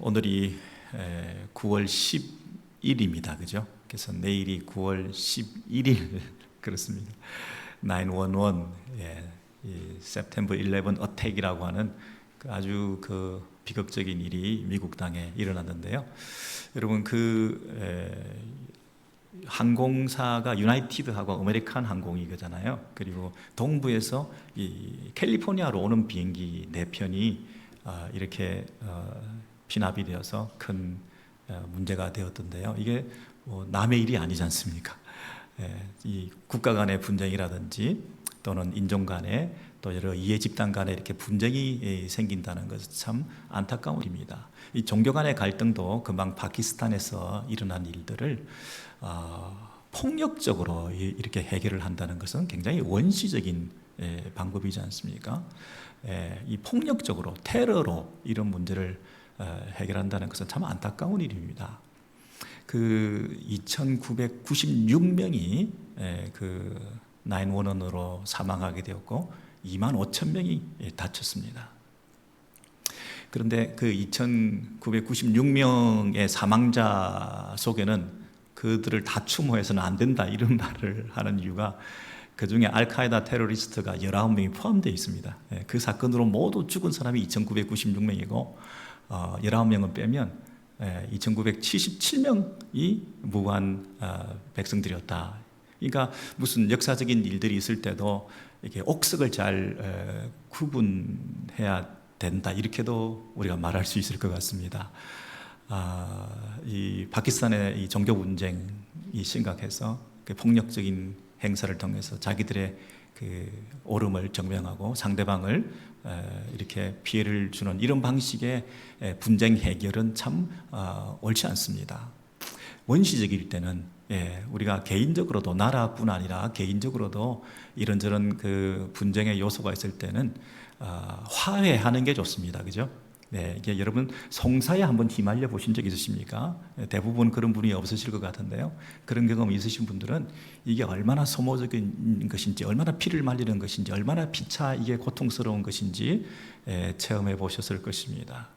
오늘이 9월 10일입니다. 그죠? 그래서 내일이 9월 11일 그렇습니다. 911 September 11 어택이라고 하는 아주 비극적인 일이 미국 땅에 일어났는데요. 여러분 항공사가 유나이티드하고 아메리칸 항공이잖아요. 그리고 동부에서 이 캘리포니아로 오는 비행기 4편이 이렇게 피납이 되어서 큰 문제가 되었던데요. 이게 남의 일이 아니지 않습니까? 이 국가 간의 분쟁이라든지 또는 인종 간에 또 여러 이해 집단 간에 이렇게 분쟁이 생긴다는 것은 참 안타까운 일입니다. 이 종교 간의 갈등도 금방 파키스탄에서 일어난 일들을 폭력적으로 이렇게 해결을 한다는 것은 굉장히 원시적인 방법이지 않습니까? 이 폭력적으로 테러로 이런 문제를 해결한다는 것은 참 안타까운 일입니다. 2,996명이 911으로 사망하게 되었고 25,000명이 다쳤습니다. 그런데 2,996명의 사망자 속에는 그들을 다 추모해서는 안 된다 이런 말을 하는 이유가 그 중에 알카에다 테러리스트가 19명이 포함되어 있습니다. 그 사건으로 모두 죽은 사람이 2,996명이고 19명은 빼면 2,977명이 무고한 백성들이었다. 그러니까 무슨 역사적인 일들이 있을 때도 이렇게 옥석을 잘 구분해야 된다. 이렇게도 우리가 말할 수 있을 것 같습니다. 이 파키스탄의 이 종교 분쟁이 심각해서 폭력적인 행사를 통해서 자기들의 옳음을 증명하고 상대방을 이렇게 피해를 주는 이런 방식의 분쟁 해결은 참 옳지 않습니다. 원시적일 때는 우리가 개인적으로도 나라뿐 아니라 개인적으로도 이런저런 분쟁의 요소가 있을 때는 화해하는 게 좋습니다. 그죠? 이게 여러분 송사에 한번 휘말려 보신 적 있으십니까? 대부분 그런 분이 없으실 것 같은데요. 그런 경험 있으신 분들은 이게 얼마나 소모적인 것인지, 얼마나 피를 말리는 것인지, 얼마나 피차 이게 고통스러운 것인지 체험해 보셨을 것입니다.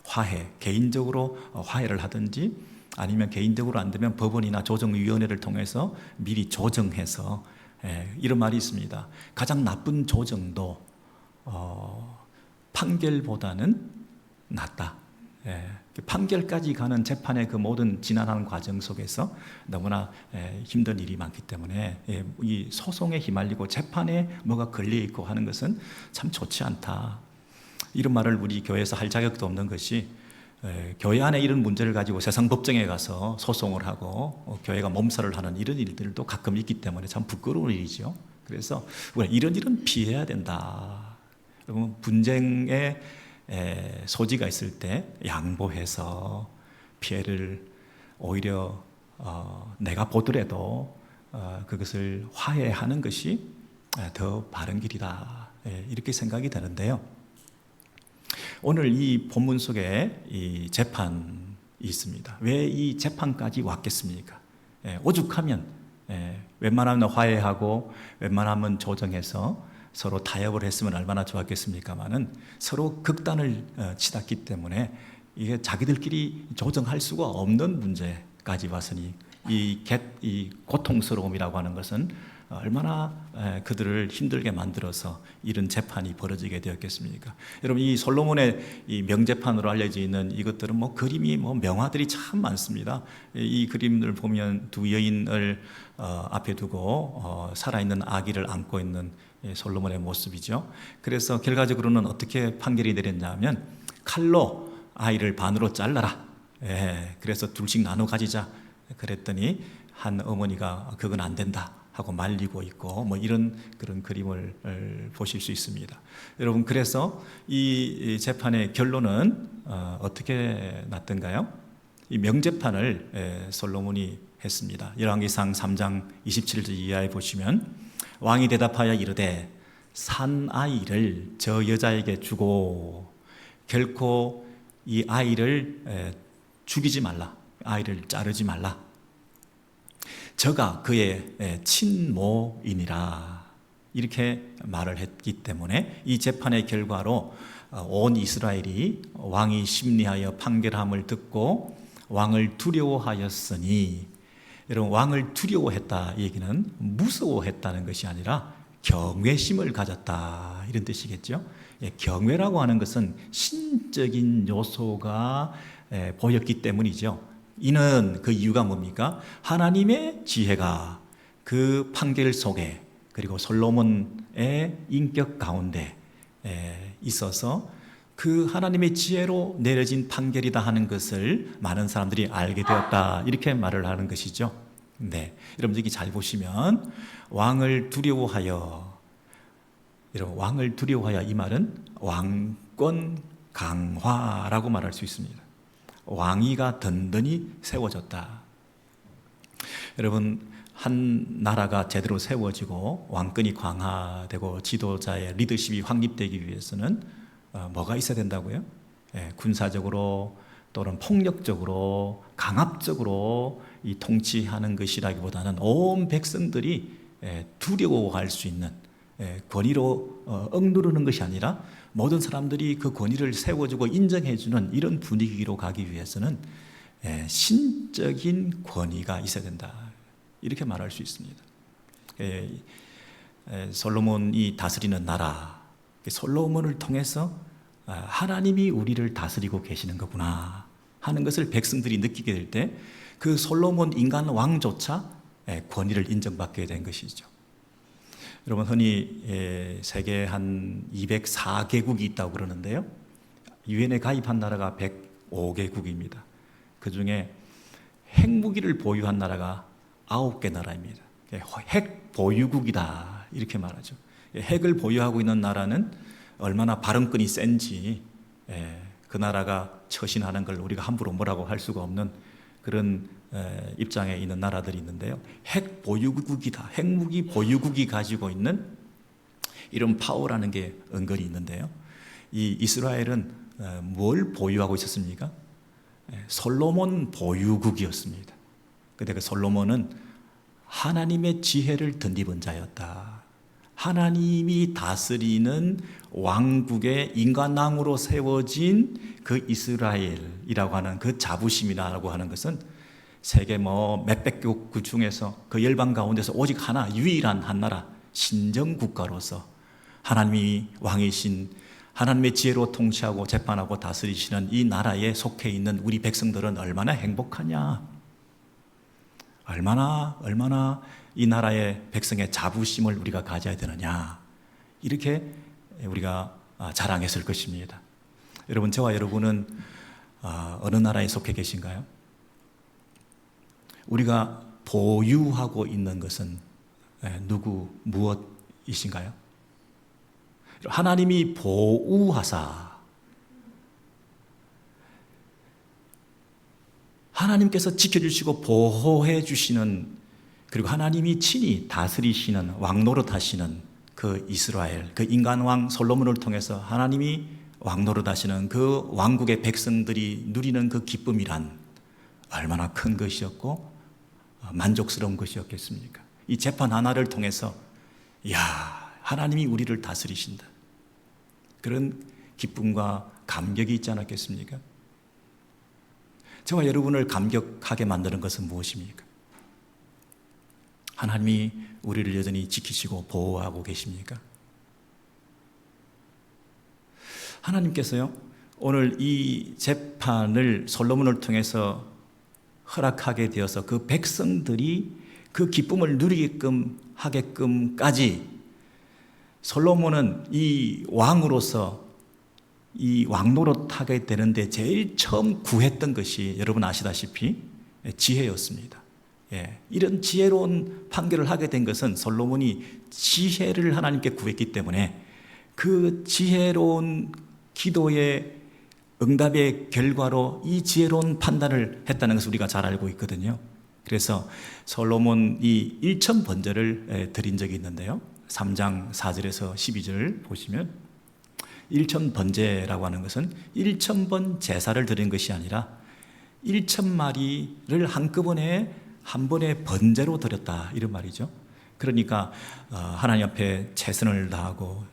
화해, 개인적으로 화해를 하든지 아니면 개인적으로 안 되면 법원이나 조정위원회를 통해서 미리 조정해서 이런 말이 있습니다. 가장 나쁜 조정도 판결보다는 낫다. 판결까지 가는 재판의 모든 지난한 과정 속에서 너무나 힘든 일이 많기 때문에 이 소송에 휘말리고 재판에 뭐가 걸려있고 하는 것은 참 좋지 않다. 이런 말을 우리 교회에서 할 자격도 없는 것이 교회 안에 이런 문제를 가지고 세상 법정에 가서 소송을 하고 교회가 몸살을 하는 이런 일들도 가끔 있기 때문에 참 부끄러운 일이죠. 그래서 우리가 이런 일은 피해야 된다. 여러분 분쟁의 소지가 있을 때 양보해서 피해를 오히려 내가 보더라도 그것을 화해하는 것이 더 바른 길이다. 이렇게 생각이 되는데요. 오늘 이 본문 속에 이 재판이 있습니다. 왜 이 재판까지 왔겠습니까? 오죽하면 웬만하면 화해하고 웬만하면 조정해서 서로 타협을 했으면 얼마나 좋았겠습니까마는 서로 극단을 치닫기 때문에 이게 자기들끼리 조정할 수가 없는 문제까지 왔으니 이 고통스러움이라고 하는 것은 얼마나 그들을 힘들게 만들어서 이런 재판이 벌어지게 되었겠습니까? 여러분 이 솔로몬의 이 명재판으로 알려져 있는 이것들은 그림이 명화들이 참 많습니다. 이 그림을 보면 두 여인을 앞에 두고 살아있는 아기를 안고 있는 솔로몬의 모습이죠. 그래서 결과적으로는 어떻게 판결이 내렸냐면 칼로 아이를 반으로 잘라라. 그래서 둘씩 나눠 가지자. 그랬더니 한 어머니가 그건 안 된다 하고 말리고 있고 이런 그런 그림을 보실 수 있습니다. 여러분 그래서 이 재판의 결론은 어떻게 났던가요? 이 명재판을 솔로몬이 했습니다. 열왕기상 3장 27절 이하에 보시면 왕이 대답하여 이르되 산 아이를 저 여자에게 주고 결코 이 아이를 죽이지 말라. 아이를 자르지 말라. 저가 그의 친모이니라. 이렇게 말을 했기 때문에 이 재판의 결과로 온 이스라엘이 왕이 심리하여 판결함을 듣고 왕을 두려워하였으니, 여러분, 왕을 두려워했다 이 얘기는 무서워했다는 것이 아니라 경외심을 가졌다 이런 뜻이겠죠. 경외라고 하는 것은 신적인 요소가 보였기 때문이죠. 이는 그 이유가 뭡니까? 하나님의 지혜가 그 판결 속에, 그리고 솔로몬의 인격 가운데 있어서 그 하나님의 지혜로 내려진 판결이다 하는 것을 많은 사람들이 알게 되었다, 이렇게 말을 하는 것이죠. 네, 여러분 여기 잘 보시면 왕을 두려워하여, 여러분 왕을 두려워하여 이 말은 왕권 강화라고 말할 수 있습니다. 왕위가 든든히 세워졌다. 여러분, 한 나라가 제대로 세워지고 왕권이 강화되고 지도자의 리더십이 확립되기 위해서는 뭐가 있어야 된다고요? 군사적으로 또는 폭력적으로 강압적으로 이 통치하는 것이라기보다는 온 백성들이 두려워할 수 있는 권위로 억누르는 것이 아니라 모든 사람들이 그 권위를 세워주고 인정해주는 이런 분위기로 가기 위해서는 신적인 권위가 있어야 된다, 이렇게 말할 수 있습니다. 솔로몬이 다스리는 나라, 솔로몬을 통해서 하나님이 우리를 다스리고 계시는 거구나 하는 것을 백성들이 느끼게 될 때 그 솔로몬 인간 왕조차 권위를 인정받게 된 것이죠. 여러분, 흔히 세계 한 204개국이 있다고 그러는데요, 유엔에 가입한 나라가 105개국입니다. 그 중에 핵무기를 보유한 나라가 9개 나라입니다. 핵 보유국이다 이렇게 말하죠. 핵을 보유하고 있는 나라는 얼마나 발언권이 센지 그 나라가 처신하는 걸 우리가 함부로 뭐라고 할 수가 없는 그런 입장에 있는 나라들이 있는데요, 핵 보유국이다, 핵무기 보유국이 가지고 있는 이런 파워라는 게 은근히 있는데요, 이 이스라엘은 뭘 보유하고 있었습니까? 솔로몬 보유국이었습니다. 근데 그 솔로몬은 하나님의 지혜를 덧입은 자였다. 하나님이 다스리는 왕국의 인간왕으로 세워진 그 이스라엘이라고 하는 그 자부심이라고 하는 것은 세계 몇백 개국 그 중에서 그 열방 가운데서 오직 하나, 유일한 한 나라, 신정국가로서 하나님이 왕이신, 하나님의 지혜로 통치하고 재판하고 다스리시는 이 나라에 속해 있는 우리 백성들은 얼마나 행복하냐, 얼마나 이 나라의 백성의 자부심을 우리가 가져야 되느냐, 이렇게 우리가 자랑했을 것입니다. 여러분, 저와 여러분은 어느 나라에 속해 계신가요? 우리가 보유하고 있는 것은 무엇이신가요? 하나님이 보호하사, 하나님께서 지켜주시고 보호해 주시는, 그리고 하나님이 친히 다스리시는, 왕노릇 하시는 그 이스라엘, 그 인간왕 솔로몬을 통해서 하나님이 왕노릇 하시는 그 왕국의 백성들이 누리는 그 기쁨이란 얼마나 큰 것이었고 만족스러운 것이었겠습니까? 이 재판 하나를 통해서 하나님이 우리를 다스리신다, 그런 기쁨과 감격이 있지 않았겠습니까? 저와 여러분을 감격하게 만드는 것은 무엇입니까? 하나님이 우리를 여전히 지키시고 보호하고 계십니까? 하나님께서요, 오늘 이 재판을 솔로몬을 통해서 허락하게 되어서 그 백성들이 그 기쁨을 누리게끔 하게끔까지 솔로몬은 이 왕으로서 이 왕노릇하게 되는데 제일 처음 구했던 것이 여러분 아시다시피 지혜였습니다. 이런 지혜로운 판결을 하게 된 것은 솔로몬이 지혜를 하나님께 구했기 때문에 그 지혜로운 기도의 응답의 결과로 이 지혜로운 판단을 했다는 것을 우리가 잘 알고 있거든요. 그래서 솔로몬이 1천 번제를 드린 적이 있는데요, 3장 4절에서 12절 보시면 1천 번제라고 하는 것은 1,000번 제사를 드린 것이 아니라 1,000마리를 한꺼번에 한 번에 번제로 드렸다, 이런 말이죠. 그러니까 하나님 앞에 최선을 다하고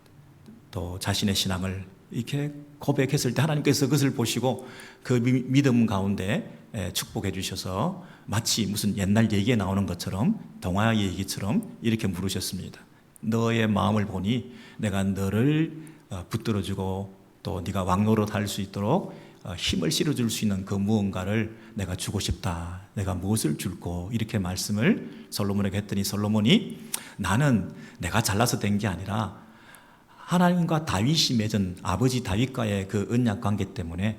또 자신의 신앙을 이렇게 고백했을 때 하나님께서 그것을 보시고 그 믿음 가운데 축복해 주셔서 마치 무슨 옛날 얘기에 나오는 것처럼, 동화 얘기처럼 이렇게 물으셨습니다. 너의 마음을 보니 내가 너를 붙들어주고 또 네가 왕노릇 할 수 있도록 힘을 실어줄 수 있는 그 무언가를 내가 주고 싶다. 내가 무엇을 줄고, 이렇게 말씀을 솔로몬에게 했더니 솔로몬이 나는 내가 잘나서 된 게 아니라 하나님과 다윗이 맺은 아버지 다윗과의 그 언약 관계 때문에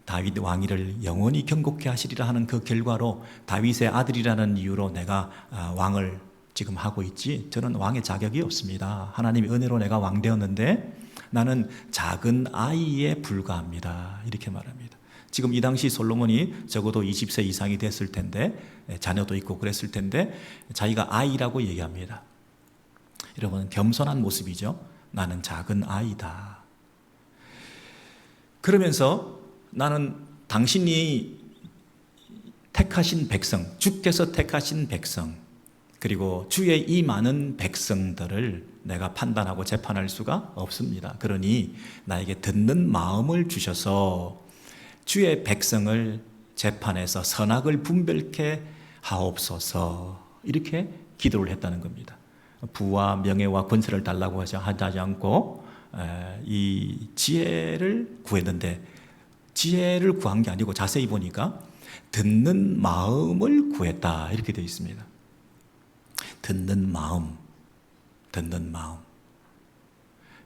다윗 왕위를 영원히 경고케 하시리라 하는 그 결과로 다윗의 아들이라는 이유로 내가 왕을 지금 하고 있지, 저는 왕의 자격이 없습니다. 하나님의 은혜로 내가 왕 되었는데 나는 작은 아이에 불과합니다. 이렇게 말합니다. 지금 이 당시 솔로몬이 적어도 20세 이상이 됐을 텐데, 자녀도 있고 그랬을 텐데 자기가 아이라고 얘기합니다. 여러분, 겸손한 모습이죠. 나는 작은 아이다. 그러면서 나는 당신이 택하신 백성, 주께서 택하신 백성, 그리고 주의 이 많은 백성들을 내가 판단하고 재판할 수가 없습니다. 그러니 나에게 듣는 마음을 주셔서 주의 백성을 재판해서 선악을 분별케 하옵소서, 이렇게 기도를 했다는 겁니다. 부와 명예와 권세를 달라고 하지 않고 이 지혜를 구했는데, 지혜를 구한 게 아니고 자세히 보니까 듣는 마음을 구했다, 이렇게 되어 있습니다. 듣는 마음, 듣는 마음.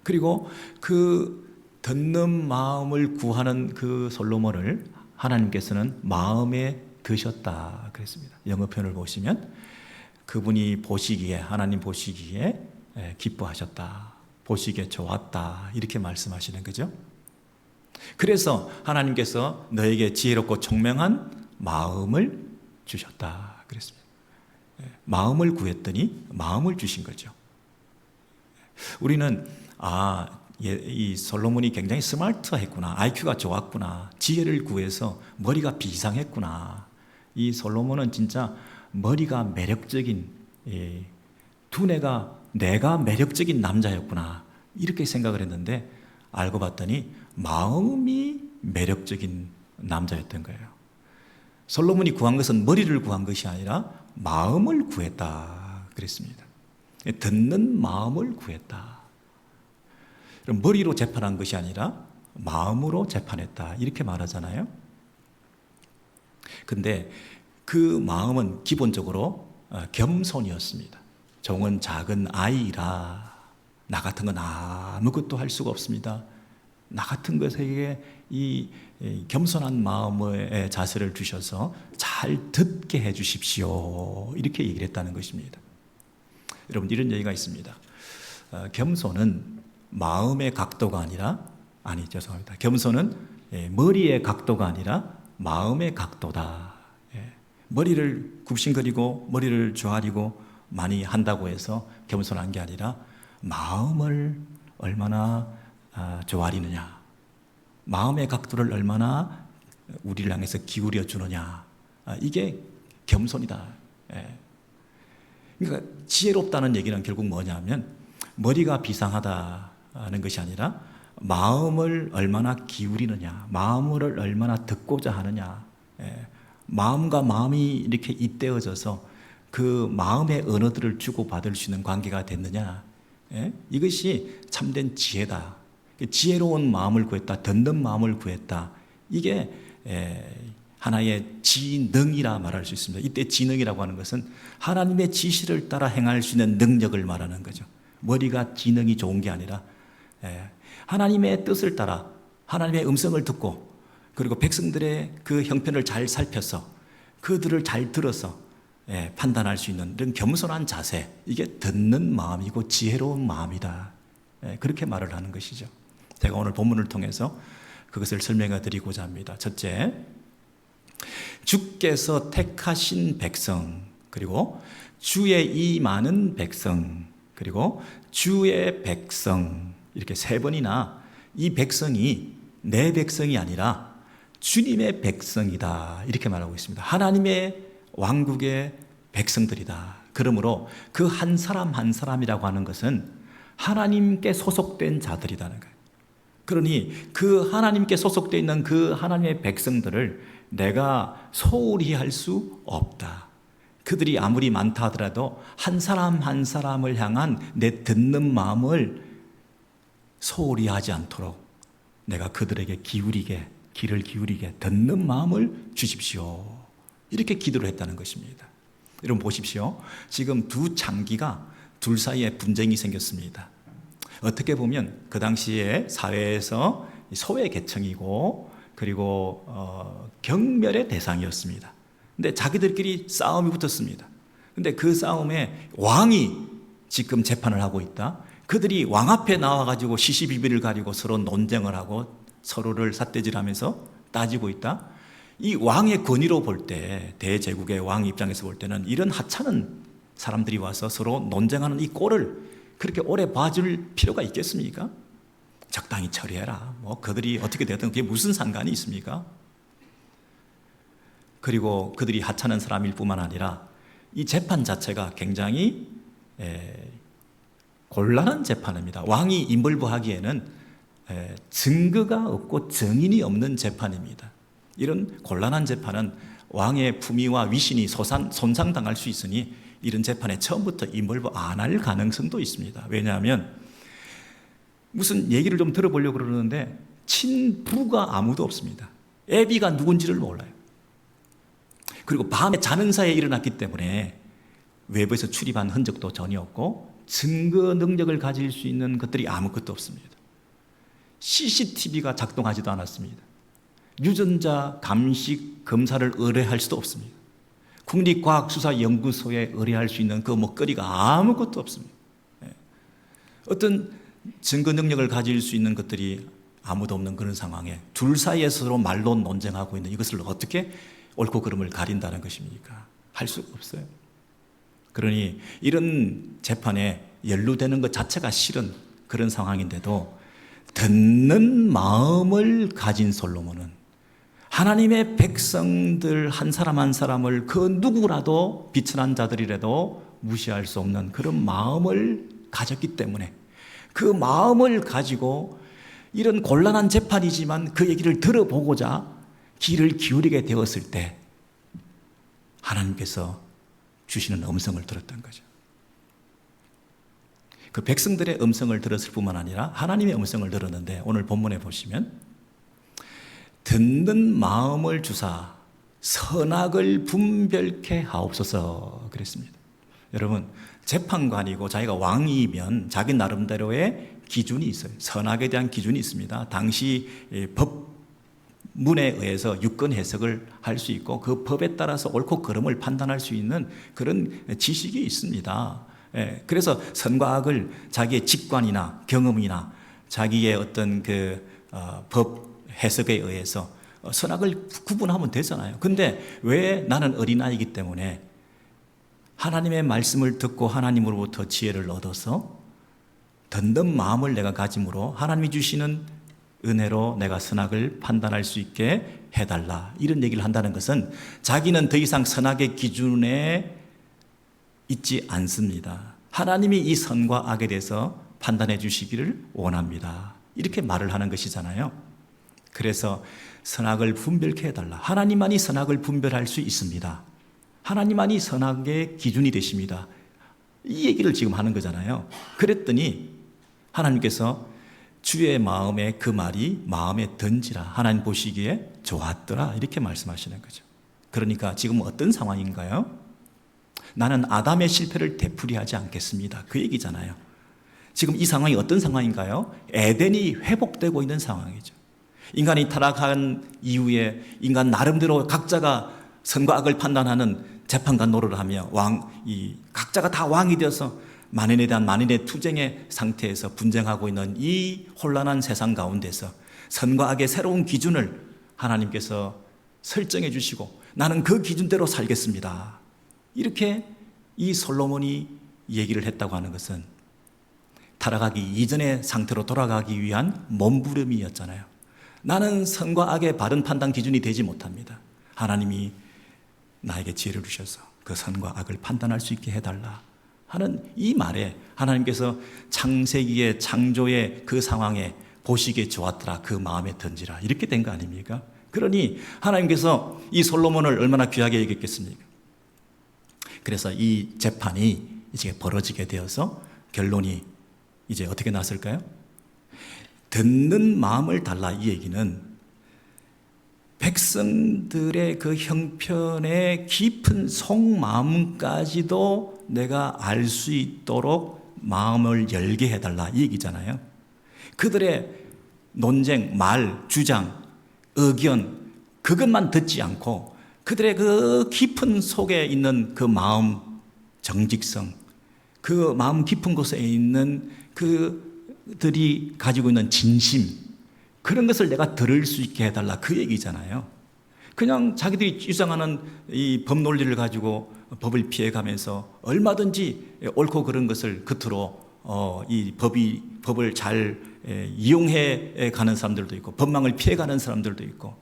그리고 그 듣는 마음을 구하는 그 솔로몬을 하나님께서는 마음에 드셨다 그랬습니다. 영어 표현을 보시면 그분이 보시기에, 하나님 보시기에 기뻐하셨다, 보시기에 좋았다, 이렇게 말씀하시는 거죠. 그래서 하나님께서 너에게 지혜롭고 총명한 마음을 주셨다 그랬습니다. 마음을 구했더니 마음을 주신 거죠. 우리는 이 솔로몬이 굉장히 스마트했구나, IQ가 좋았구나, 지혜를 구해서 머리가 비상했구나, 이 솔로몬은 진짜 머리가 매력적인, 두뇌가 내가 매력적인 남자였구나, 이렇게 생각을 했는데 알고 봤더니 마음이 매력적인 남자였던 거예요. 솔로몬이 구한 것은 머리를 구한 것이 아니라 마음을 구했다 그랬습니다. 듣는 마음을 구했다. 머리로 재판한 것이 아니라 마음으로 재판했다, 이렇게 말하잖아요. 근데 그 마음은 기본적으로 겸손이었습니다. 종은 작은 아이라 나 같은 건 아무것도 할 수가 없습니다. 나 같은 것에게 이 겸손한 마음의 자세를 주셔서 잘 듣게 해 주십시오, 이렇게 얘기를 했다는 것입니다. 여러분, 이런 얘기가 있습니다. 겸손은 마음의 각도가 아니라, 죄송합니다. 겸손은 머리의 각도가 아니라 마음의 각도다. 머리를 굽신거리고 머리를 조아리고 많이 한다고 해서 겸손한 게 아니라 마음을 얼마나 조아리느냐, 마음의 각도를 얼마나 우리를 향해서 기울여 주느냐, 이게 겸손이다. 그러니까 지혜롭다는 얘기는 결국 뭐냐면 머리가 비상하다는 것이 아니라 마음을 얼마나 기울이느냐, 마음을 얼마나 듣고자 하느냐, 마음과 마음이 이렇게 잇대어져서 그 마음의 언어들을 주고받을 수 있는 관계가 됐느냐, 이것이 참된 지혜다. 지혜로운 마음을 구했다, 듣는 마음을 구했다, 이게 하나의 지능이라 말할 수 있습니다. 이때 지능이라고 하는 것은 하나님의 지시를 따라 행할 수 있는 능력을 말하는 거죠. 머리가 지능이 좋은 게 아니라 하나님의 뜻을 따라 하나님의 음성을 듣고, 그리고 백성들의 그 형편을 잘 살펴서 그들을 잘 들어서 판단할 수 있는 이런 겸손한 자세, 이게 듣는 마음이고 지혜로운 마음이다, 그렇게 말을 하는 것이죠. 제가 오늘 본문을 통해서 그것을 설명해 드리고자 합니다. 첫째, 주께서 택하신 백성, 그리고 주의 이 많은 백성, 그리고 주의 백성, 이렇게 세 번이나 이 백성이 내 백성이 아니라 주님의 백성이다, 이렇게 말하고 있습니다. 하나님의 왕국의 백성들이다. 그러므로 그 한 사람 한 사람이라고 하는 것은 하나님께 소속된 자들이라는 거예요. 그러니 그 하나님께 소속되어 있는 그 하나님의 백성들을 내가 소홀히 할 수 없다. 그들이 아무리 많다 하더라도 한 사람 한 사람을 향한 내 듣는 마음을 소홀히 하지 않도록 내가 그들에게 귀를 기울이게 듣는 마음을 주십시오. 이렇게 기도를 했다는 것입니다. 여러분 보십시오. 지금 두 장기가 둘 사이에 분쟁이 생겼습니다. 어떻게 보면 그 당시에 사회에서 소외 계층이고 그리고 경멸의 대상이었습니다. 근데 자기들끼리 싸움이 붙었습니다. 근데 그 싸움에 왕이 지금 재판을 하고 있다. 그들이 왕 앞에 나와가지고 시시비비를 가지고 서로 논쟁을 하고 서로를 삿대질하면서 따지고 있다. 이 왕의 권위로 볼 때, 대제국의 왕 입장에서 볼 때는 이런 하찮은 사람들이 와서 서로 논쟁하는 이 꼴을 그렇게 오래 봐줄 필요가 있겠습니까? 적당히 처리해라. 뭐 그들이 어떻게 되든 그게 무슨 상관이 있습니까? 그리고 그들이 하찮은 사람일 뿐만 아니라 이 재판 자체가 굉장히 곤란한 재판입니다. 왕이 인벌부하기에는 증거가 없고 증인이 없는 재판입니다. 이런 곤란한 재판은 왕의 품위와 위신이 손상당할 수 있으니 이런 재판에 처음부터 인벌부 안 할 가능성도 있습니다. 왜냐하면 무슨 얘기를 좀 들어보려고 그러는데 친부가 아무도 없습니다. 애비가 누군지를 몰라요. 그리고 밤에 자는 사이에 일어났기 때문에 외부에서 출입한 흔적도 전혀 없고 증거 능력을 가질 수 있는 것들이 아무것도 없습니다. CCTV가 작동하지도 않았습니다. 유전자 감식 검사를 의뢰할 수도 없습니다. 국립과학수사연구소에 의뢰할 수 있는 그 먹거리가 아무것도 없습니다. 어떤 증거 능력을 가질 수 있는 것들이 아무도 없는 그런 상황에 둘 사이에서 서로 말로 논쟁하고 있는 이것을 어떻게 옳고 그름을 가린다는 것입니까? 할 수가 없어요. 그러니 이런 재판에 연루되는 것 자체가 싫은 그런 상황인데도 듣는 마음을 가진 솔로몬은 하나님의 백성들 한 사람 한 사람을 그 누구라도 비천한 자들이라도 무시할 수 없는 그런 마음을 가졌기 때문에 그 마음을 가지고 이런 곤란한 재판이지만 그 얘기를 들어보고자 귀를 기울이게 되었을 때 하나님께서 주시는 음성을 들었던 거죠. 그 백성들의 음성을 들었을 뿐만 아니라 하나님의 음성을 들었는데 오늘 본문에 보시면 듣는 마음을 주사 선악을 분별케 하옵소서 그랬습니다. 여러분 재판관이고 자기가 왕이면 자기 나름대로의 기준이 있어요. 선악에 대한 기준이 있습니다. 당시 법문에 의해서 유권 해석을 할 수 있고 그 법에 따라서 옳고 그름을 판단할 수 있는 그런 지식이 있습니다. 그래서 선과 악을 자기의 직관이나 경험이나 자기의 어떤 법 해석에 의해서 선악을 구분하면 되잖아요. 근데 왜 나는 어린아이이기 때문에 하나님의 말씀을 듣고 하나님으로부터 지혜를 얻어서 듣는 마음을 내가 가짐으로 하나님이 주시는 은혜로 내가 선악을 판단할 수 있게 해달라. 이런 얘기를 한다는 것은 자기는 더 이상 선악의 기준에 있지 않습니다. 하나님이 이 선과 악에 대해서 판단해 주시기를 원합니다. 이렇게 말을 하는 것이잖아요. 그래서 선악을 분별케 해달라. 하나님만이 선악을 분별할 수 있습니다. 하나님만이 선악의 기준이 되십니다. 이 얘기를 지금 하는 거잖아요. 그랬더니 하나님께서 주의 마음에 그 말이 마음에 든지라 하나님 보시기에 좋았더라 이렇게 말씀하시는 거죠. 그러니까 지금 어떤 상황인가요? 나는 아담의 실패를 되풀이하지 않겠습니다. 그 얘기잖아요. 지금 이 상황이 어떤 상황인가요? 에덴이 회복되고 있는 상황이죠. 인간이 타락한 이후에 인간 나름대로 각자가 선과 악을 판단하는 재판관 노릇을 하며 각자가 다 왕이 되어서 만인에 대한 만인의 투쟁의 상태에서 분쟁하고 있는 이 혼란한 세상 가운데서 선과 악의 새로운 기준을 하나님께서 설정해 주시고 나는 그 기준대로 살겠습니다. 이렇게 이 솔로몬이 얘기를 했다고 하는 것은 타락하기 이전의 상태로 돌아가기 위한 몸부림이었잖아요. 나는 선과 악의 바른 판단 기준이 되지 못합니다. 하나님이 나에게 지혜를 주셔서 그 선과 악을 판단할 수 있게 해달라 하는 이 말에 하나님께서 창세기의 창조의 그 상황에 보시기에 좋았더라. 그 마음에 던지라. 이렇게 된 거 아닙니까? 그러니 하나님께서 이 솔로몬을 얼마나 귀하게 여겼겠습니까? 그래서 이 재판이 이제 벌어지게 되어서 결론이 이제 어떻게 났을까요? 듣는 마음을 달라. 이 얘기는 백성들의 그 형편의 깊은 속마음까지도 내가 알 수 있도록 마음을 열게 해달라. 이 얘기잖아요. 그들의 논쟁, 말, 주장, 의견, 그것만 듣지 않고 그들의 그 깊은 속에 있는 그 마음, 정직성, 그 마음 깊은 곳에 있는 그들이 가지고 있는 진심, 그런 것을 내가 들을 수 있게 해달라. 그 얘기잖아요. 그냥 자기들이 주장하는 이 법 논리를 가지고 법을 피해가면서 얼마든지 옳고 그런 것을 겉으로 이 법을 잘 이용해 가는 사람들도 있고 법망을 피해 가는 사람들도 있고,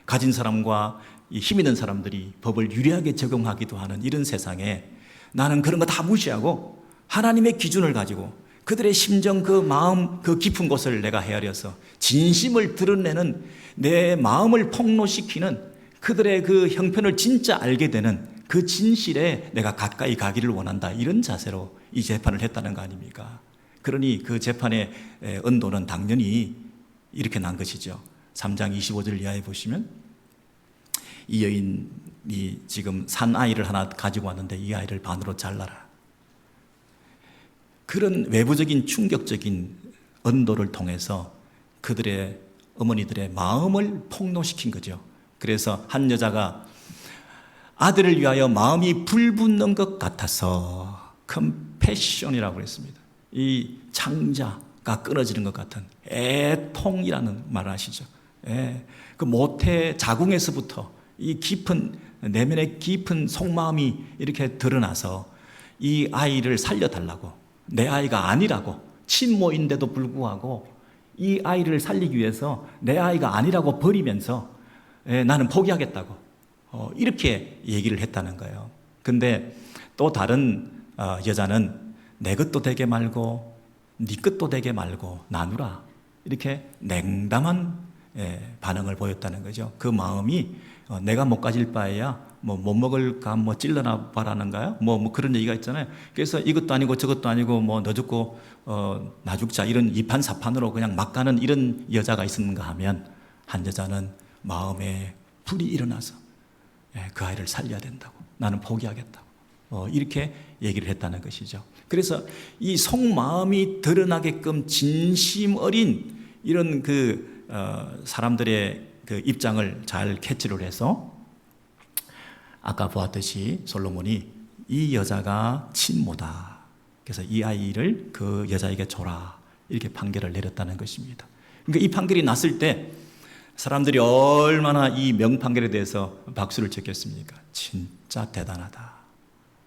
가진 사람과 힘 있는 사람들이 법을 유리하게 적용하기도 하는 이런 세상에 나는 그런 거 다 무시하고 하나님의 기준을 가지고 그들의 심정, 그 마음, 그 깊은 곳을 내가 헤아려서 진심을 드러내는, 내 마음을 폭로시키는, 그들의 그 형편을 진짜 알게 되는 그 진실에 내가 가까이 가기를 원한다. 이런 자세로 이 재판을 했다는 거 아닙니까? 그러니 그 재판의 언도는 당연히 이렇게 난 것이죠. 3장 25절 이하에 보시면 이 여인이 지금 산 아이를 하나 가지고 왔는데 이 아이를 반으로 잘라라. 그런 외부적인 충격적인 언도를 통해서 그들의 어머니들의 마음을 폭로시킨 거죠. 그래서 한 여자가 아들을 위하여 마음이 불붙는 것 같아서 컴패션이라고 그랬습니다. 이 창자가 끊어지는 것 같은 애통이라는 말을 하시죠. 그 모태 자궁에서부터 이 깊은 내면의 깊은 속마음이 이렇게 드러나서 이 아이를 살려달라고, 내 아이가 아니라고, 친모인데도 불구하고 이 아이를 살리기 위해서 내 아이가 아니라고 버리면서 나는 포기하겠다고 이렇게 얘기를 했다는 거예요. 근데 또 다른 여자는 내 것도 되게 말고 네 것도 되게 말고 나누라, 이렇게 냉담한 반응을 보였다는 거죠. 그 마음이 내가 못 가질 바에야 못 먹을까 찔러나 바라는가요? 그런 얘기가 있잖아요. 그래서 이것도 아니고 저것도 아니고 너 죽고 나 죽자, 이런 이판사판으로 그냥 막 가는 이런 여자가 있었는가 하면, 한 여자는 마음에 불이 일어나서 그 아이를 살려야 된다고, 나는 포기하겠다고 이렇게 얘기를 했다는 것이죠. 그래서 이 속마음이 드러나게끔 진심 어린 이런 사람들의 그 입장을 잘 캐치를 해서 아까 보았듯이 솔로몬이 이 여자가 친모다, 그래서 이 아이를 그 여자에게 줘라, 이렇게 판결을 내렸다는 것입니다. 그러니까 이 판결이 났을 때 사람들이 얼마나 이 명판결에 대해서 박수를 쳤겠습니까? 진짜 대단하다.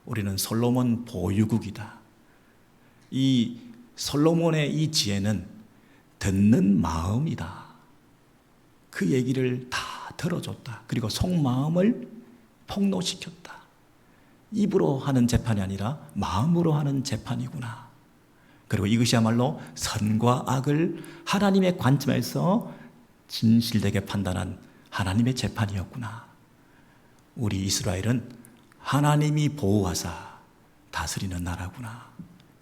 우리는 솔로몬 보유국이다. 이 솔로몬의 이 지혜는 듣는 마음이다. 그 얘기를 다 들어줬다. 그리고 속마음을 폭로시켰다. 입으로 하는 재판이 아니라 마음으로 하는 재판이구나. 그리고 이것이야말로 선과 악을 하나님의 관점에서 진실되게 판단한 하나님의 재판이었구나. 우리 이스라엘은 하나님이 보호하사 다스리는 나라구나.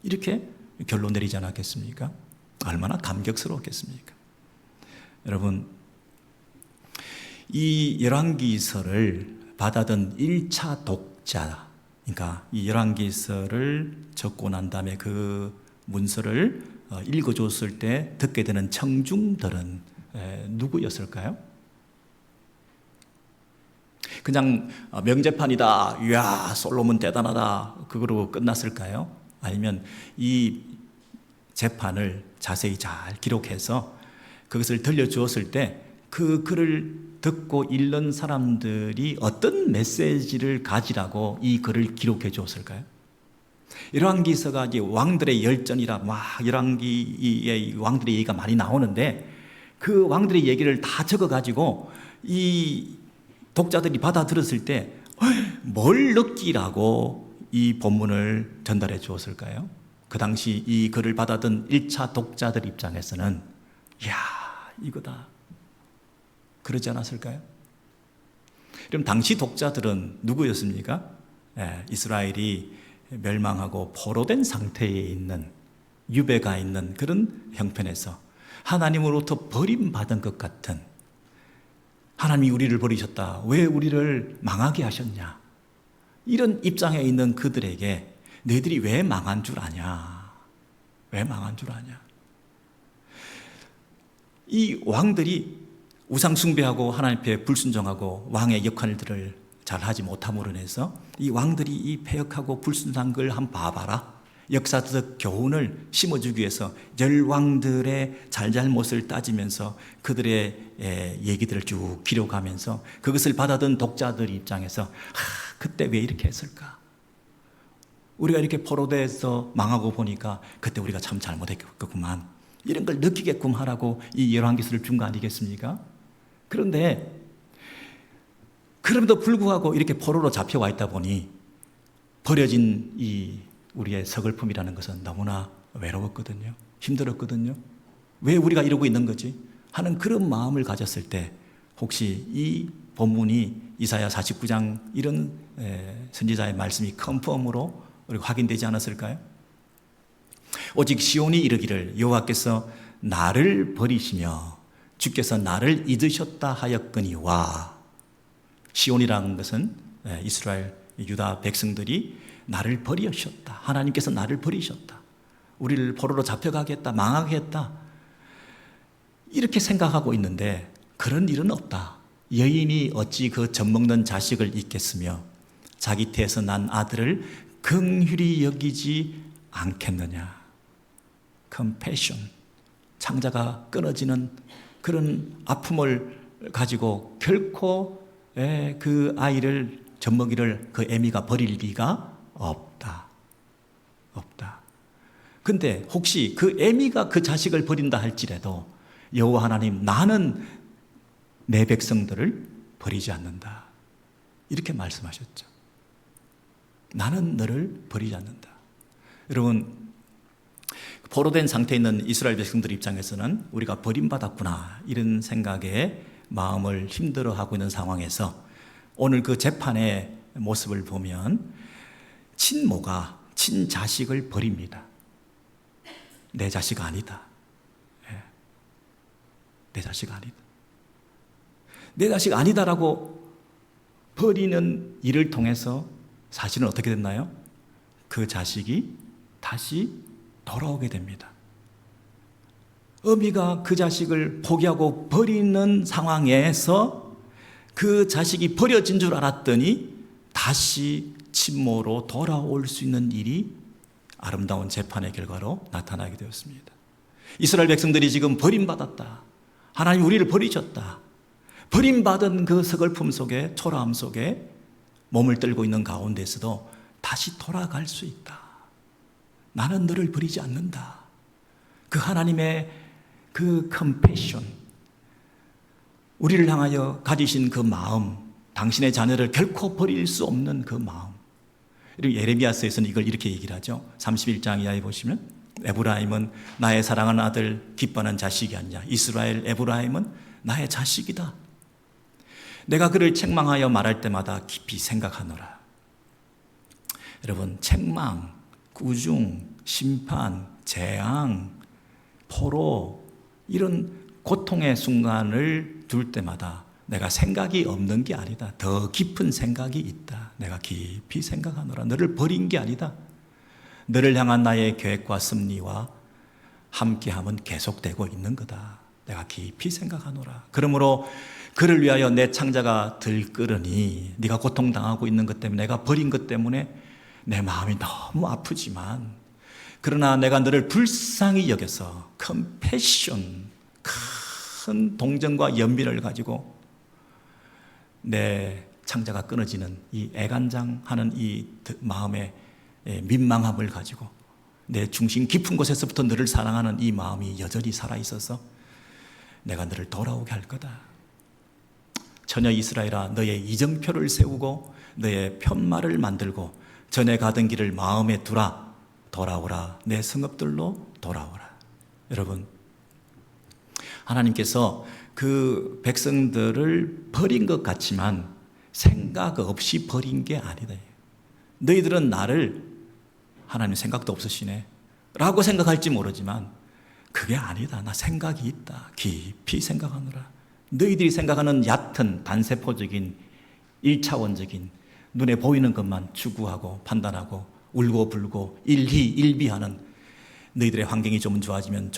이렇게 결론 내리지 않았겠습니까? 얼마나 감격스러웠겠습니까? 여러분, 이 열왕기서를 받아든 1차 독자, 그러니까 이 열왕기서를 적고 난 다음에 그 문서를 읽어줬을 때 듣게 되는 청중들은 누구였을까요? 그냥 명재판이다, 이야 솔로몬 대단하다, 그거로 끝났을까요? 아니면 이 재판을 자세히 잘 기록해서 그것을 들려주었을 때 그 글을 듣고 읽는 사람들이 어떤 메시지를 가지라고 이 글을 기록해 주었을까요? 열왕기서가 이제 왕들의 열전이라 열왕기의 왕들의 얘기가 많이 나오는데, 그 왕들의 얘기를 다 적어가지고 이 독자들이 받아들었을 때 뭘 느끼라고 이 본문을 전달해 주었을까요? 그 당시 이 글을 받았던 1차 독자들 입장에서는 이야, 이거다. 그러지 않았을까요? 그럼 당시 독자들은 누구였습니까? 이스라엘이 멸망하고 포로된 상태에 있는, 유배가 있는 그런 형편에서 하나님으로부터 버림받은 것 같은, 하나님이 우리를 버리셨다, 왜 우리를 망하게 하셨냐, 이런 입장에 있는 그들에게 너희들이 왜 망한 줄 아냐, 왜 망한 줄 아냐. 이 왕들이 우상 숭배하고 하나님 앞에 불순종하고 왕의 역할들을 잘 하지 못함으로 인해서 이 왕들이 이 패역하고 불순종한 걸 한번 봐봐라, 역사적 교훈을 심어주기 위해서 열왕들의 잘잘못을 따지면서 그들의 얘기들을 쭉 기록하면서 그것을 받아든 독자들 입장에서 그때 왜 이렇게 했을까, 우리가 이렇게 포로돼서 망하고 보니까 그때 우리가 참 잘못했겠구만, 이런 걸 느끼게끔 하라고 이 열왕기서를 준 거 아니겠습니까? 그런데 그럼에도 불구하고 이렇게 포로로 잡혀와 있다 보니 버려진 이 우리의 서글픔이라는 것은 너무나 외로웠거든요. 힘들었거든요. 왜 우리가 이러고 있는 거지? 하는 그런 마음을 가졌을 때 혹시 이 본문이 이사야 49장 이런 선지자의 말씀이 컨펌으로 우리가 확인되지 않았을까요? 오직 시온이 이르기를 여호와께서 나를 버리시며 주께서 나를 잊으셨다 하였거니와. 시온이라는 것은 이스라엘 유다 백성들이 나를 버리셨다, 하나님께서 나를 버리셨다, 우리를 포로로 잡혀가겠다, 망하겠다, 이렇게 생각하고 있는데 그런 일은 없다. 여인이 어찌 그 젖먹는 자식을 잊겠으며 자기 태에서 난 아들을 긍휼히 여기지 않겠느냐. 컴패션, 창자가 끊어지는 그런 아픔을 가지고 결코 그 아이를, 젖먹이를 그 애미가 버릴 리가 없다. 없다. 근데 혹시 그 애미가 그 자식을 버린다 할지라도 여호와 하나님, 나는 내 백성들을 버리지 않는다, 이렇게 말씀하셨죠. 나는 너를 버리지 않는다. 여러분, 포로된 상태에 있는 이스라엘 백성들 입장에서는 우리가 버림받았구나, 이런 생각에 마음을 힘들어하고 있는 상황에서 오늘 그 재판의 모습을 보면 친모가 친자식을 버립니다. 내 자식 아니다. 내 자식 아니다. 내 자식 아니다라고 버리는 일을 통해서 사실은 어떻게 됐나요? 그 자식이 다시 돌아오게 됩니다. 어미가 그 자식을 포기하고 버리는 상황에서 그 자식이 버려진 줄 알았더니 다시 친모로 돌아올 수 있는 일이 아름다운 재판의 결과로 나타나게 되었습니다. 이스라엘 백성들이 지금 버림받았다, 하나님 우리를 버리셨다, 버림받은 그 서글픔 속에, 초라함 속에 몸을 떨고 있는 가운데서도 다시 돌아갈 수 있다. 나는 너를 버리지 않는다. 그 하나님의 그 컴패션, 우리를 향하여 가지신 그 마음, 당신의 자녀를 결코 버릴 수 없는 그 마음. 그리고 예레미야서에서는 이걸 이렇게 얘기를 하죠. 31장 이하에 보시면 에브라임은 나의 사랑하는 아들, 기뻐하는 자식이 아니냐. 이스라엘 에브라임은 나의 자식이다. 내가 그를 책망하여 말할 때마다 깊이 생각하노라. 여러분, 책망, 꾸중, 심판, 재앙, 포로, 이런 고통의 순간을 둘 때마다 내가 생각이 없는 게 아니다. 더 깊은 생각이 있다. 내가 깊이 생각하노라. 너를 버린 게 아니다. 너를 향한 나의 계획과 섭리와 함께함은 계속되고 있는 거다. 내가 깊이 생각하노라. 그러므로 그를 위하여 내 창자가 들끓으니, 네가 고통당하고 있는 것 때문에, 내가 버린 것 때문에 내 마음이 너무 아프지만, 그러나 내가 너를 불쌍히 여겨서 컴패션, 큰 동정과 연민을 가지고 내 창자가 끊어지는 이 애간장하는 이 마음의 민망함을 가지고 내 중심 깊은 곳에서부터 너를 사랑하는 이 마음이 여전히 살아있어서 내가 너를 돌아오게 할 거다. 처녀 이스라엘아, 너의 이정표를 세우고 너의 편말을 만들고 전에 가던 길을 마음에 두라. 돌아오라. 내 성읍들로 돌아오라. 여러분, 하나님께서 그 백성들을 버린 것 같지만 생각 없이 버린 게 아니다. 너희들은 나를 하나님 생각도 없으시네 라고 생각할지 모르지만 그게 아니다. 나 생각이 있다. 깊이 생각하노라. 너희들이 생각하는 얕은 단세포적인 1차원적인 눈에 보이는 것만 추구하고 판단하고 울고 불고 일희일비하는 너희들의 환경이 좀 좋아지면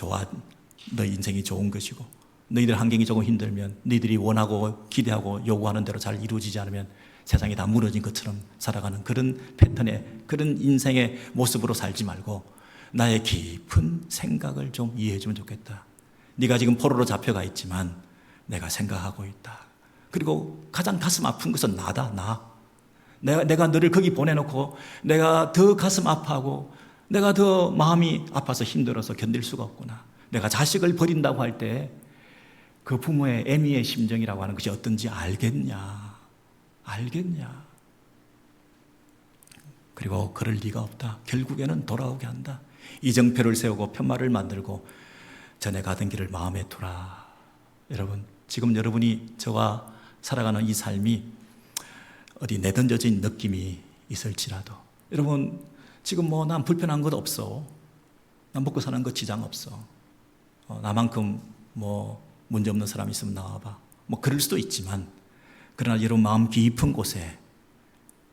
너희 인생이 좋은 것이고 너희들 환경이 조금 힘들면 너희들이 원하고 기대하고 요구하는 대로 잘 이루어지지 않으면 세상이 다 무너진 것처럼 살아가는 그런 패턴의 그런 인생의 모습으로 살지 말고 나의 깊은 생각을 좀 이해해 주면 좋겠다. 네가 지금 포로로 잡혀가 있지만 내가 생각하고 있다. 그리고 가장 가슴 아픈 것은 나다. 내가 너를 거기 보내놓고 내가 더 가슴 아파하고 내가 더 마음이 아파서 힘들어서 견딜 수가 없구나. 내가 자식을 버린다고 할 때 그 부모의 애미의 심정이라고 하는 것이 어떤지 알겠냐. 그리고 그럴 리가 없다. 결국에는 돌아오게 한다. 이정표를 세우고 편말을 만들고 전에 가던 길을 마음에 두라. 여러분, 지금 여러분이 저와 살아가는 이 삶이 어디 내던져진 느낌이 있을지라도 여러분, 지금 난 불편한 것 없어. 난 먹고 사는 거 지장 없어. 나만큼 문제 없는 사람 있으면 나와봐. 그럴 수도 있지만 그러나 여러분 마음 깊은 곳에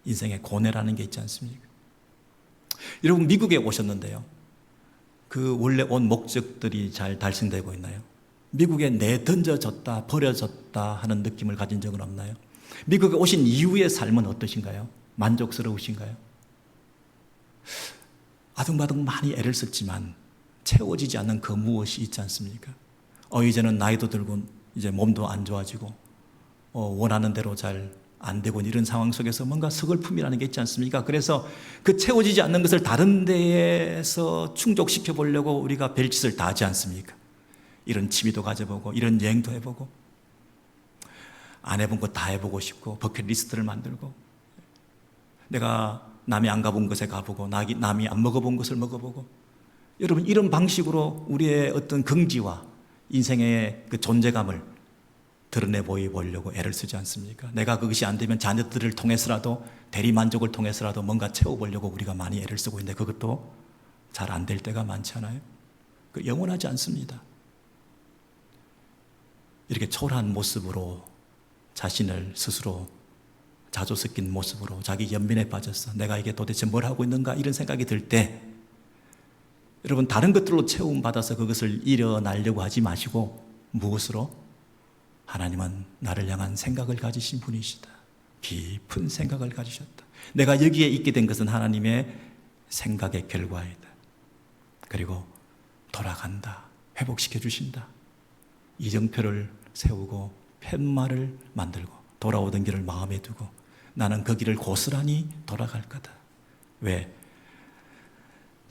인생의 고뇌라는 게 있지 않습니까? 여러분 미국에 오셨는데요. 그 원래 온 목적들이 잘 달성되고 있나요? 미국에 내던져졌다, 버려졌다 하는 느낌을 가진 적은 없나요? 미국에 오신 이후의 삶은 어떠신가요? 만족스러우신가요? 아둥바둥 많이 애를 썼지만 채워지지 않는 그 무엇이 있지 않습니까? 이제는 나이도 들고 이제 몸도 안 좋아지고 원하는 대로 잘 안 되고 이런 상황 속에서 뭔가 서글픔이라는 게 있지 않습니까? 그래서 그 채워지지 않는 것을 다른 데에서 충족시켜 보려고 우리가 별짓을 다 하지 않습니까? 이런 취미도 가져보고 이런 여행도 해보고 안 해본 거 다 해보고 싶고 버킷리스트를 만들고 내가 남이 안 가본 곳에 가보고 남이 안 먹어본 것을 먹어보고 여러분 이런 방식으로 우리의 어떤 긍지와 인생의 그 존재감을 드러내 보이려고 애를 쓰지 않습니까? 내가 그것이 안 되면 자녀들을 통해서라도 대리만족을 통해서라도 뭔가 채워보려고 우리가 많이 애를 쓰고 있는데 그것도 잘 안 될 때가 많지 않아요? 영원하지 않습니다. 이렇게 초라한 모습으로 자신을 스스로 자조 섞인 모습으로 자기 연민에 빠져서 내가 이게 도대체 뭘 하고 있는가 이런 생각이 들 때 여러분 다른 것들로 채움받아서 그것을 일어나려고 하지 마시고 무엇으로? 하나님은 나를 향한 생각을 가지신 분이시다. 깊은 생각을 가지셨다. 내가 여기에 있게 된 것은 하나님의 생각의 결과이다. 그리고 돌아간다. 회복시켜 주신다. 이정표를 세우고 팻말을 만들고 돌아오던 길을 마음에 두고 나는 그 길을 고스란히 돌아갈 거다. 왜?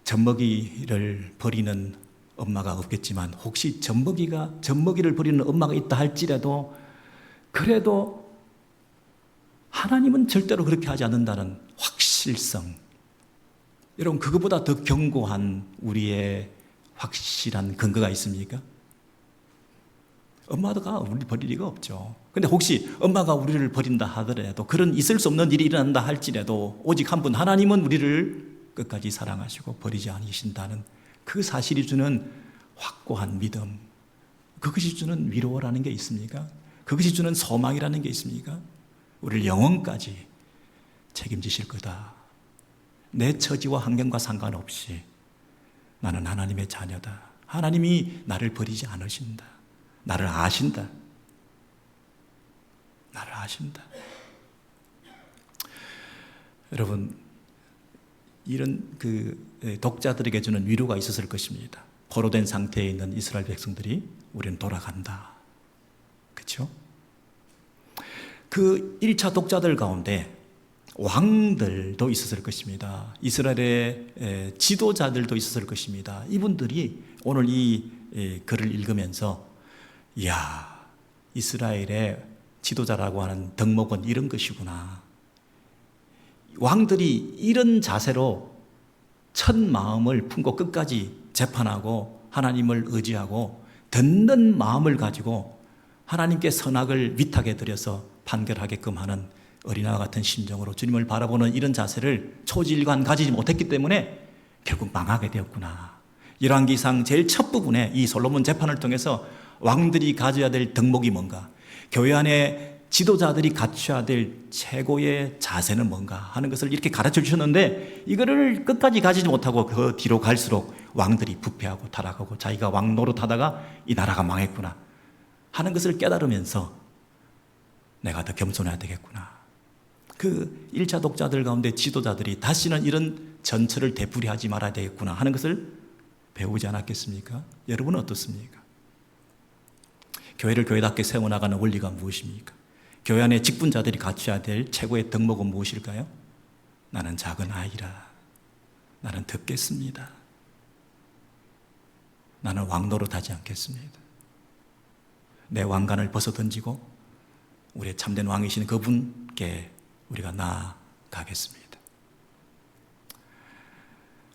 젖먹이를 버리는 엄마가 없겠지만 혹시 젖먹이를 버리는 엄마가 있다 할지라도 그래도 하나님은 절대로 그렇게 하지 않는다는 확실성. 여러분 그것보다 더 견고한 우리의 확실한 근거가 있습니까? 엄마가 우리를 버릴 리가 없죠. 근데 혹시 엄마가 우리를 버린다 하더라도 그런 있을 수 없는 일이 일어난다 할지라도 오직 한 분 하나님은 우리를 끝까지 사랑하시고 버리지 않으신다는 그 사실이 주는 확고한 믿음, 그것이 주는 위로라는 게 있습니까? 그것이 주는 소망이라는 게 있습니까? 우리를 영원까지 책임지실 거다. 내 처지와 환경과 상관없이 나는 하나님의 자녀다. 하나님이 나를 버리지 않으신다. 나를 아신다. 나를 아신다. 여러분, 이런 독자들에게 주는 위로가 있었을 것입니다. 포로된 상태에 있는 이스라엘 백성들이 우리는 돌아간다. 그렇죠? 그 1차 독자들 가운데 왕들도 있었을 것입니다. 이스라엘의 지도자들도 있었을 것입니다. 이분들이 오늘 이 글을 읽으면서 이야, 이스라엘의 지도자라고 하는 덕목은 이런 것이구나. 왕들이 이런 자세로 천 마음을 품고 끝까지 재판하고 하나님을 의지하고 듣는 마음을 가지고 하나님께 선악을 위탁해 드려서 판결하게끔 하는 어린아이와 같은 심정으로 주님을 바라보는 이런 자세를 초지일관 가지지 못했기 때문에 결국 망하게 되었구나. 열왕기상 제일 첫 부분에 이 솔로몬 재판을 통해서 왕들이 가져야 될 덕목이 뭔가, 교회 안에 지도자들이 갖춰야 될 최고의 자세는 뭔가 하는 것을 이렇게 가르쳐 주셨는데, 이거를 끝까지 가지지 못하고 그 뒤로 갈수록 왕들이 부패하고 타락하고 자기가 왕 노릇하다가 이 나라가 망했구나 하는 것을 깨달으면서 내가 더 겸손해야 되겠구나. 그 1차 독자들 가운데 지도자들이 다시는 이런 전철을 되풀이하지 말아야 되겠구나 하는 것을 배우지 않았겠습니까? 여러분은 어떻습니까? 교회를 교회답게 세워나가는 원리가 무엇입니까? 교회 안에 직분자들이 갖춰야 될 최고의 덕목은 무엇일까요? 나는 작은 아이라 나는 듣겠습니다. 나는 왕노릇하지 않겠습니다. 내 왕관을 벗어던지고 우리의 참된 왕이신 그분께 우리가 나아가겠습니다.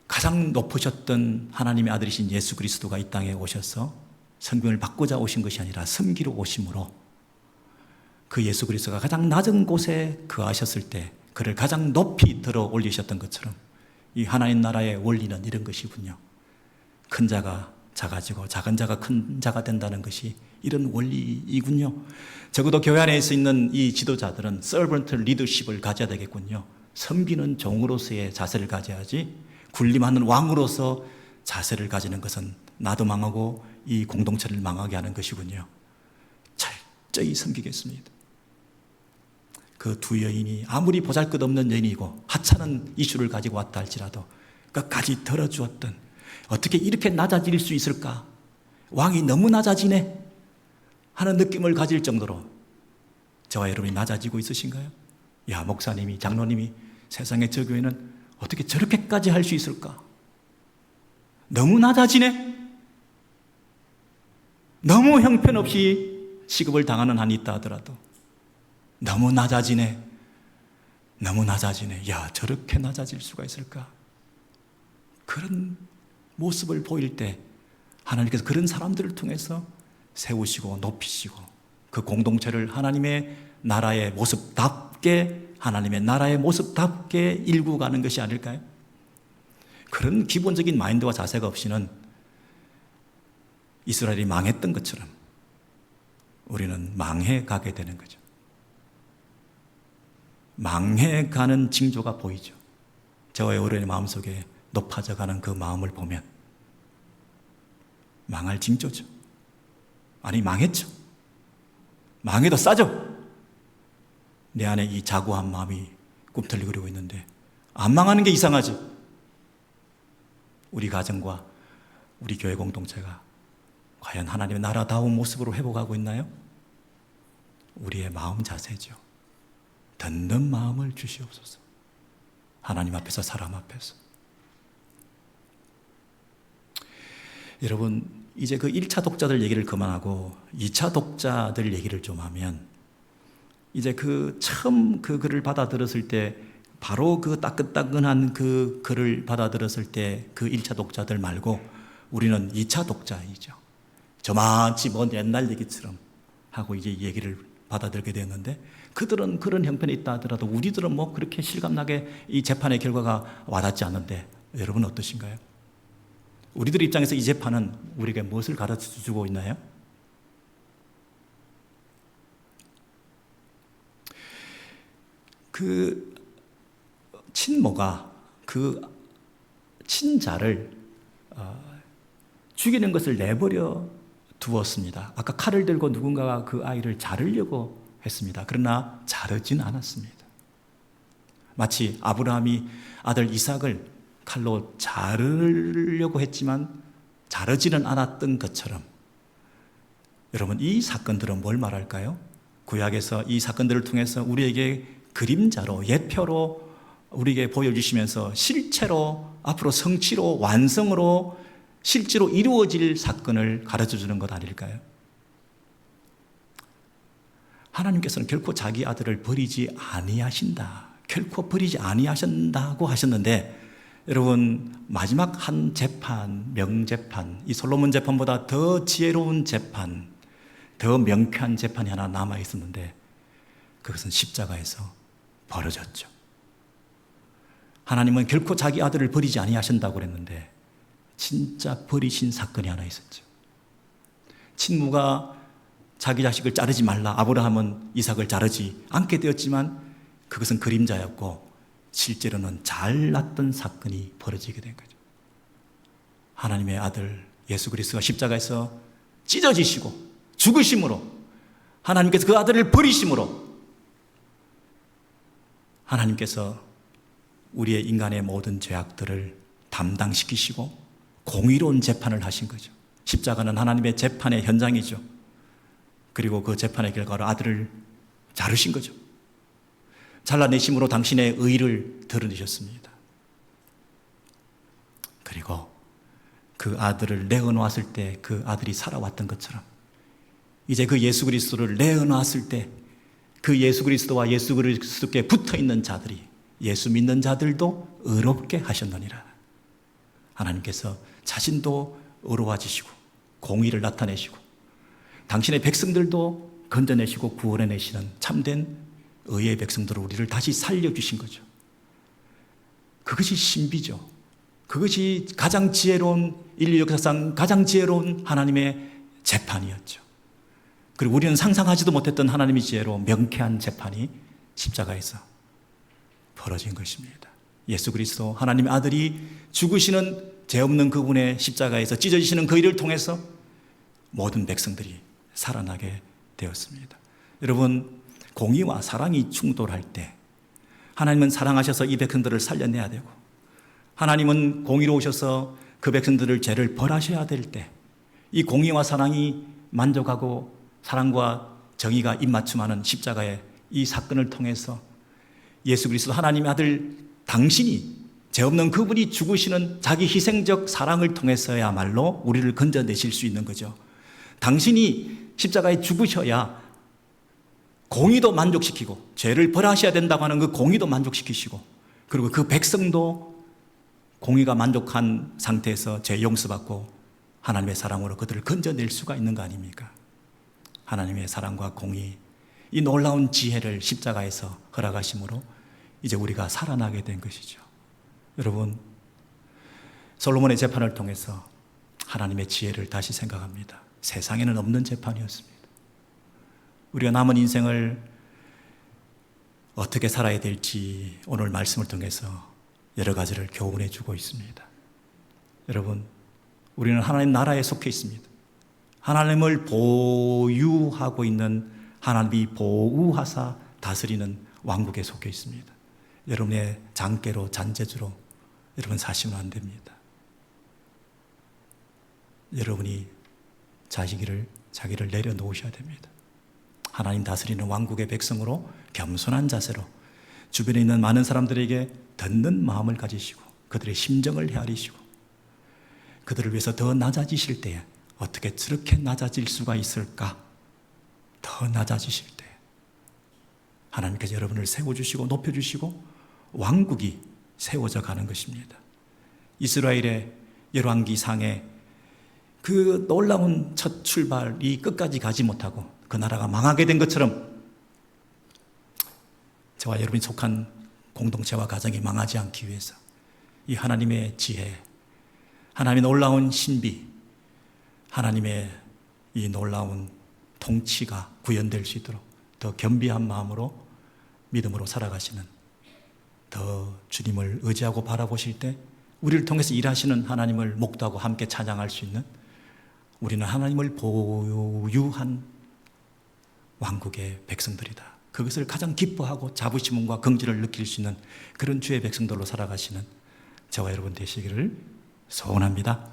가장 높으셨던 하나님의 아들이신 예수 그리스도가 이 땅에 오셔서 성경을 받고자 오신 것이 아니라 섬기러 오심으로 그 예수 그리스도가 가장 낮은 곳에 거하셨을 때 그를 가장 높이 들어 올리셨던 것처럼 이 하나님 나라의 원리는 이런 것이군요. 큰 자가 작아지고 작은 자가 큰 자가 된다는 것이 이런 원리이군요. 적어도 교회 안에 있는 이 지도자들은 servant leadership을 가져야 되겠군요. 섬기는 종으로서의 자세를 가져야지 군림하는 왕으로서 자세를 가지는 것은 나도 망하고 이 공동체를 망하게 하는 것이군요. 철저히 섬기겠습니다. 그 두 여인이 아무리 보잘것없는 여인이고 하찮은 이슈를 가지고 왔다 할지라도 끝까지 들어주었던, 어떻게 이렇게 낮아질 수 있을까? 왕이 너무 낮아지네 하는 느낌을 가질 정도로 저와 여러분이 낮아지고 있으신가요? 야, 목사님이, 장로님이 세상의 저 교회는 어떻게 저렇게까지 할 수 있을까? 너무 낮아지네? 너무 형편없이 시급을 당하는 한이 있다 하더라도 너무 낮아지네. 너무 낮아지네. 야, 저렇게 낮아질 수가 있을까? 그런 모습을 보일 때 하나님께서 그런 사람들을 통해서 세우시고 높이시고 그 공동체를 하나님의 나라의 모습답게, 하나님의 나라의 모습답게 일구 가는 것이 아닐까요? 그런 기본적인 마인드와 자세가 없이는 이스라엘이 망했던 것처럼 우리는 망해가게 되는 거죠. 망해가는 징조가 보이죠. 저와 여러분의 마음속에 높아져가는 그 마음을 보면 망할 징조죠. 아니, 망했죠. 망해도 싸죠. 내 안에 이 자고한 마음이 꿈틀거리고 있는데 안 망하는 게 이상하지. 우리 가정과 우리 교회 공동체가 과연 하나님의 나라다운 모습으로 회복하고 있나요? 우리의 마음 자세죠. 듣는 마음을 주시옵소서. 하나님 앞에서, 사람 앞에서. 여러분, 이제 그 1차 독자들 얘기를 그만하고 2차 독자들 얘기를 좀 하면, 이제 그 처음 그 글을 받아들였을 때 바로 그 따끈따끈한 그 글을 받아들였을 때 그 1차 독자들 말고 우리는 2차 독자이죠. 저마치 먼 옛날 얘기처럼 하고 이제 얘기를 받아들게 되었는데, 그들은 그런 형편에 있다 하더라도 우리들은 뭐 그렇게 실감나게 이 재판의 결과가 와닿지 않는데 여러분은 어떠신가요? 우리들 입장에서 이 재판은 우리에게 무엇을 가르쳐주고 있나요? 그 친모가 그 친자를 죽이는 것을 내버려 두었습니다. 아까 칼을 들고 누군가가 그 아이를 자르려고 했습니다. 그러나 자르진 않았습니다. 마치 아브라함이 아들 이삭을 칼로 자르려고 했지만 자르지는 않았던 것처럼, 여러분, 이 사건들은 뭘 말할까요? 구약에서 이 사건들을 통해서 우리에게 그림자로, 예표로 우리에게 보여주시면서 실체로, 앞으로 성취로, 완성으로 실제로 이루어질 사건을 가르쳐주는 것 아닐까요? 하나님께서는 결코 자기 아들을 버리지 아니하신다, 결코 버리지 아니하신다고 하셨는데, 여러분, 마지막 한 재판, 명재판, 이 솔로몬 재판보다 더 지혜로운 재판, 더 명쾌한 재판이 하나 남아 있었는데 그것은 십자가에서 벌어졌죠. 하나님은 결코 자기 아들을 버리지 아니하신다고 그랬는데 진짜 버리신 사건이 하나 있었죠. 친부가 자기 자식을 자르지 말라, 아브라함은 이삭을 자르지 않게 되었지만 그것은 그림자였고 실제로는 잘났던 사건이 벌어지게 된 거죠. 하나님의 아들 예수 그리스도가 십자가에서 찢어지시고 죽으심으로, 하나님께서 그 아들을 버리심으로 하나님께서 우리의 인간의 모든 죄악들을 담당시키시고 공의로운 재판을 하신 거죠. 십자가는 하나님의 재판의 현장이죠. 그리고 그 재판의 결과로 아들을 자르신 거죠. 잘라내심으로 당신의 의를 드러내셨습니다. 그리고 그 아들을 내어놓았을 때 그 아들이 살아왔던 것처럼 이제 그 예수 그리스도를 내어놓았을 때 그 예수 그리스도와 예수 그리스도께 붙어있는 자들이, 예수 믿는 자들도 의롭게 하셨느니라. 하나님께서 자신도 의로워지시고 공의를 나타내시고 당신의 백성들도 건져내시고 구원해내시는 참된 의의 백성들을 우리를 다시 살려주신 거죠. 그것이 신비죠. 그것이 가장 지혜로운, 인류 역사상 가장 지혜로운 하나님의 재판이었죠. 그리고 우리는 상상하지도 못했던 하나님의 지혜로 명쾌한 재판이 십자가에서 벌어진 것입니다. 예수 그리스도 하나님의 아들이 죽으시는 죄 없는 그분의 십자가에서 찢어지시는 그 일을 통해서 모든 백성들이 살아나게 되었습니다. 여러분, 공의와 사랑이 충돌할 때 하나님은 사랑하셔서 이 백성들을 살려내야 되고 하나님은 공의로우셔서 그 백성들을 죄를 벌하셔야 될 때 이 공의와 사랑이 만족하고 사랑과 정의가 입맞춤하는 십자가의 이 사건을 통해서 예수 그리스도 하나님의 아들 당신이, 죄 없는 그분이 죽으시는 자기 희생적 사랑을 통해서야말로 우리를 건져내실 수 있는 거죠. 당신이 십자가에 죽으셔야 공의도 만족시키고 죄를 벌하셔야 된다고 하는 그 공의도 만족시키시고 그리고 그 백성도 공의가 만족한 상태에서 죄 용서받고 하나님의 사랑으로 그들을 건져낼 수가 있는 거 아닙니까? 하나님의 사랑과 공의, 이 놀라운 지혜를 십자가에서 허락하심으로 이제 우리가 살아나게 된 것이죠. 여러분, 솔로몬의 재판을 통해서 하나님의 지혜를 다시 생각합니다. 세상에는 없는 재판이었습니다. 우리가 남은 인생을 어떻게 살아야 될지 오늘 말씀을 통해서 여러 가지를 교훈해 주고 있습니다. 여러분, 우리는 하나님 나라에 속해 있습니다. 하나님을 보유하고 있는, 하나님이 보호하사 다스리는 왕국에 속해 있습니다. 여러분의 장깨로 잔재주로 여러분 사시면 안 됩니다. 여러분이 자기를 내려놓으셔야 됩니다. 하나님 다스리는 왕국의 백성으로 겸손한 자세로 주변에 있는 많은 사람들에게 듣는 마음을 가지시고 그들의 심정을 헤아리시고 그들을 위해서 더 낮아지실 때에 어떻게 저렇게 낮아질 수가 있을까? 더 낮아지실 때 하나님께서 여러분을 세워주시고 높여주시고 왕국이 세워져 가는 것입니다. 이스라엘의 열왕기상에 그 놀라운 첫 출발이 끝까지 가지 못하고 그 나라가 망하게 된 것처럼 저와 여러분이 속한 공동체와 가정이 망하지 않기 위해서 이 하나님의 지혜, 하나님의 놀라운 신비, 하나님의 이 놀라운 통치가 구현될 수 있도록 더 겸비한 마음으로 믿음으로 살아가시는, 더 주님을 의지하고 바라보실 때 우리를 통해서 일하시는 하나님을 목도하고 함께 찬양할 수 있는, 우리는 하나님을 보유한 왕국의 백성들이다. 그것을 가장 기뻐하고 자부심과 긍지를 느낄 수 있는 그런 주의 백성들로 살아가시는 저와 여러분 되시기를 소원합니다.